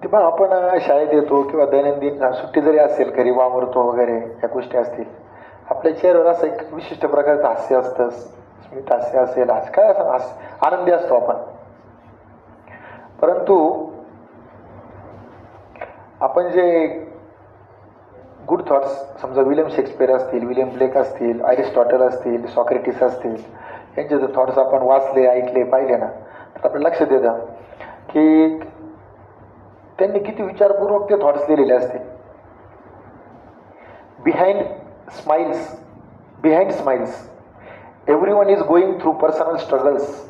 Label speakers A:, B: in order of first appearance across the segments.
A: ते पण आपण शाळेत येतो किंवा दैनंदिन सुट्टी जरी असेल घरी वावरतो वगैरे या गोष्टी असतील, आपल्या चेहऱ्यावर असं एक विशिष्ट प्रकारचं हास्य असतं, स्मित हास्य असेल, आज काय असं आनंदी असतो आपण. परंतु आपण जे गुड थॉट्स, समजा विलियम शेक्सपियर असतील, विलियम ब्लेक असतील, अरिस्टॉटल असतील, सॉक्रेटिस असतील, यांचे जर थॉट्स आपण वाचले, ऐकले, पाहिले ना, तर आपल्याला लक्षात येतं की त्यांनी किती विचारपूर्वक ते थॉट्स लिहिलेले असते. Behind smiles everyone is going through personal struggles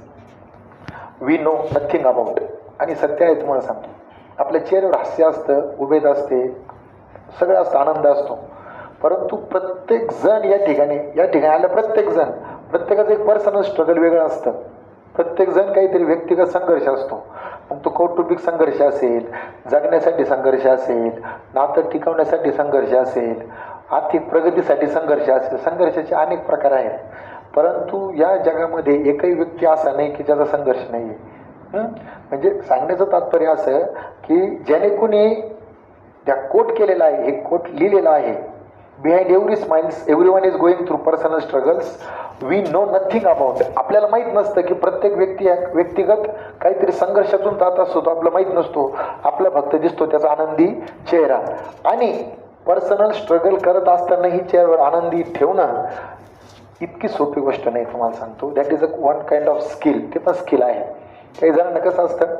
A: we know nothing about. आणि सत्य आहे, तुम्हाला सांगतो, आपल्या चेहऱ्यावर हास्य असतं, उमेद असते, सगळं असतं, आनंद असतो. परंतु प्रत्येक जण या ठिकाणी आलं, प्रत्येकाचं एक पर्सनल स्ट्रगल वेगळं असतं. प्रत्येक जण काहीतरी व्यक्तिगत संघर्ष असतो. मग तो कौटुंबिक संघर्ष असेल, जगण्यासाठी संघर्ष असेल, नातं टिकवण्यासाठी संघर्ष असेल, आर्थिक प्रगतीसाठी संघर्ष असेल, संघर्षाचे अनेक प्रकार आहेत. परंतु या जगामध्ये एकही व्यक्ती असा नाही की ज्याचा संघर्ष नाही आहे. म्हणजे सांगण्याचं तात्पर्य असं की ज्याने कोणी त्या कोट केलेला आहे, हे कोट लिहिलेलं आहे, behind every smiles everyone is going through personal struggles we know nothing about. आपल्याला माहीत नसतं की प्रत्येक व्यक्तिगत काहीतरी संघर्षातून जात असतो, तो आपल्याला माहीत नसतो. आपला फक्त दिसतो त्याचा आनंदी चेहरा. आणि पर्सनल स्ट्रगल करत असताना ही चेहऱ्यावर आनंदी ठेवणं इतकी सोपी गोष्ट नाही, तुम्हाला सांगतो. That is one kind of skill. ते पण स्किल आहे. काही जणांना कसं असतं,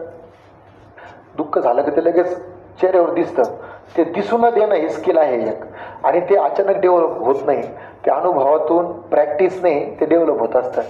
A: दुःख झालं की ते लगेच चेहऱ्यावर दिसतं. ते दिसून न देणं हे स्किल आहे एक. आणि ते अचानक डेव्हलप होत नाही, ते अनुभवातून, प्रॅक्टिसने ते डेव्हलप होत असतं.